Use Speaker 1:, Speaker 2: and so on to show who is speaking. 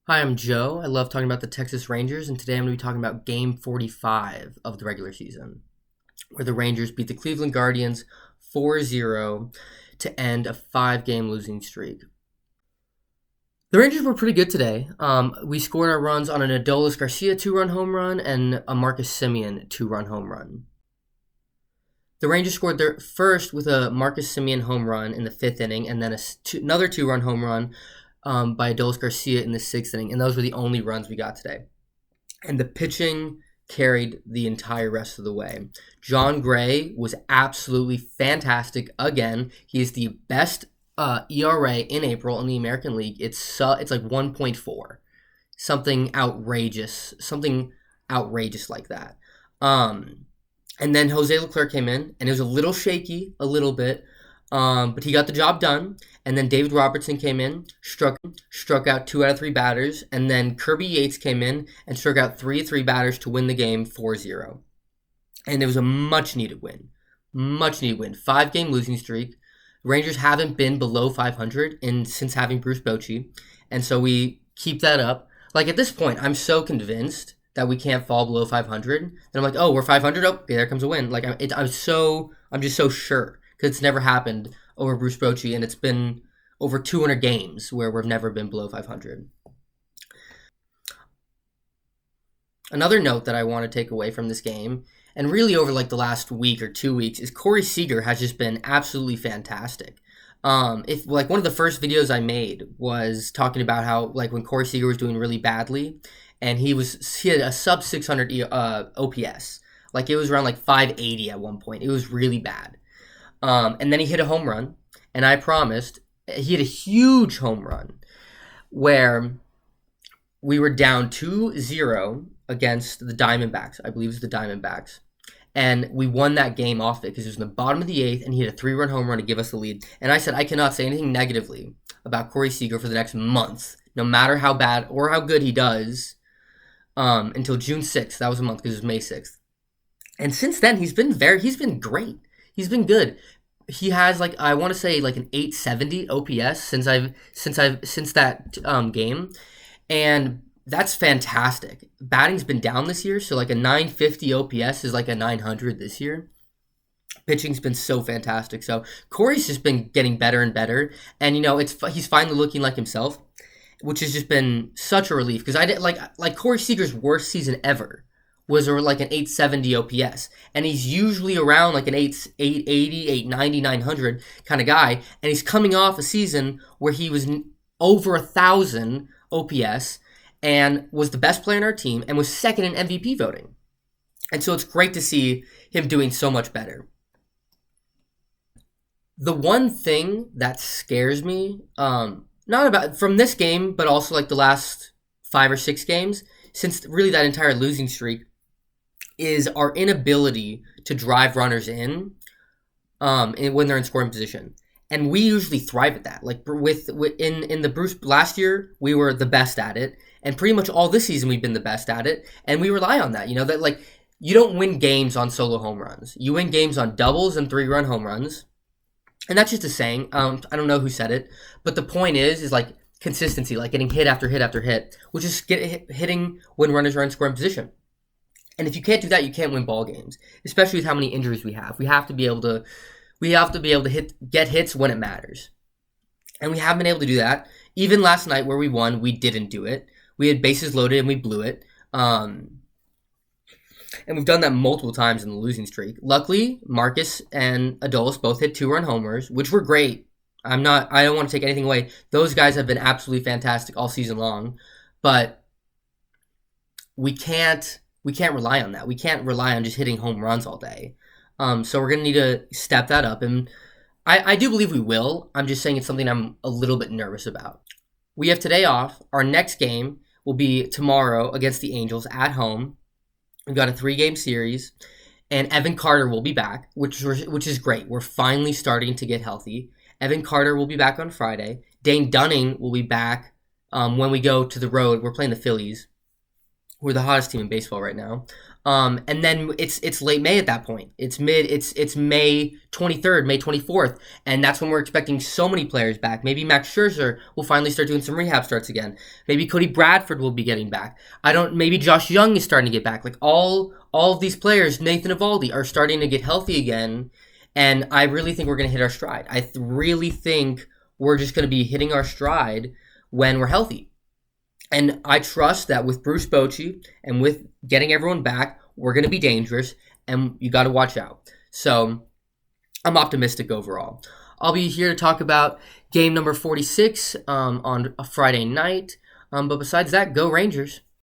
Speaker 1: Hi, I'm Joe. I love talking about the Texas Rangers, and today I'm going to be talking about Game 45 of the regular season, where the Rangers beat the Cleveland Guardians 4-0 to end a five-game losing streak. The Rangers were pretty good today. We scored our runs on an Adolis Garcia two-run home run and a Marcus Semien two-run home run. The Rangers scored their first with a Marcus Semien home run in the fifth inning, and then another two-run home run by Adolis Garcia in the sixth inning, and those were the only runs we got today. And the pitching carried the entire rest of the way. John Gray was absolutely fantastic again. He is the best ERA in April in the American League. It's like 1.4, something outrageous like that. And then Jose Leclerc came in, and it was a little shaky, a little bit, but he got the job done. And then David Robertson came in, struck out 2 out of 3 batters, and then Kirby Yates came in and struck out 3 of 3 batters to win the game 4-0. And it was a much-needed win. 5-game losing streak. Rangers haven't been below 500 since having Bruce Bochy, and so we keep that up. Like, at this point, I'm so convinced that we can't fall below 500. Then I'm like, oh, we're 500. Oh, okay, there comes a win. Like, I'm just so sure, because it's never happened over Bruce Bochy, and it's been over 200 games where we've never been below 500. Another note that I want to take away from this game, and really over like the last week or 2 weeks, is Corey Seager has just been absolutely fantastic. If like one of the first videos I made was talking about how like when Corey Seager was doing really badly, and he had a sub 600 OPS, like it was around like 580 at one point. It was really bad. And then he hit a home run, and I promised, he hit a huge home run where we were down 2-0 against the Diamondbacks. I believe it was the Diamondbacks. And we won that game off it because it was in the bottom of the 8th, and he hit a 3-run home run to give us the lead. And I said I cannot say anything negatively about Corey Seager for the next month, no matter how bad or how good he does, until June 6th. That was a month because it was May 6th. And since then, he's been great. He's been good. He has like I want to say like an 870 OPS since that game, and that's fantastic. Batting's been down this year, so like a 950 OPS is like a 900 this year. Pitching's been so fantastic. So Corey's just been getting better and better, and he's finally looking like himself, which has just been such a relief because I did like Corey Seager's worst season ever was like an 870 OPS. And he's usually around like an 880, 890, 900 kind of guy. And he's coming off a season where he was over 1,000 OPS and was the best player on our team and was second in MVP voting. And so it's great to see him doing so much better. The one thing that scares me, not about from this game, but also like the last 5 or 6 games, since really that entire losing streak, is our inability to drive runners in when they're in scoring position. And we usually thrive at that. Like in the Bruce last year, we were the best at it, and pretty much all this season we've been the best at it, and we rely on that. That like you don't win games on solo home runs. You win games on doubles and 3-run home runs. And that's just a saying. I don't know who said it, but the point is like consistency, like getting hit after hit after hit, which is hitting when runners are in scoring position. And if you can't do that, you can't win ball games, especially with how many injuries we have. We have to be able to get hits when it matters. And we haven't been able to do that. Even last night where we won, we didn't do it. We had bases loaded and we blew it. And we've done that multiple times in the losing streak. Luckily, Marcus and Adolis both hit 2-run homers, which were great. I don't want to take anything away. Those guys have been absolutely fantastic all season long. But we can't rely on that. We can't rely on just hitting home runs all day. So we're going to need to step that up. And I do believe we will. I'm just saying it's something I'm a little bit nervous about. We have today off. Our next game will be tomorrow against the Angels at home. We've got a 3-game series. And Evan Carter will be back, which is great. We're finally starting to get healthy. Evan Carter will be back on Friday. Dane Dunning will be back when we go to the road. We're playing the Phillies. We're the hottest team in baseball right now. And then it's late May at that point. It's May 23rd, May 24th, and that's when we're expecting so many players back. Maybe Max Scherzer will finally start doing some rehab starts again. Maybe Cody Bradford will be getting back. Maybe Josh Young is starting to get back. Like all of these players, Nathan Eovaldi, are starting to get healthy again, and I really think we're going to hit our stride. Really think we're just going to be hitting our stride when we're healthy. And I trust that with Bruce Bochy and with getting everyone back, we're going to be dangerous, and you got to watch out. So I'm optimistic overall. I'll be here to talk about game number 46 on a Friday night. But besides that, go Rangers.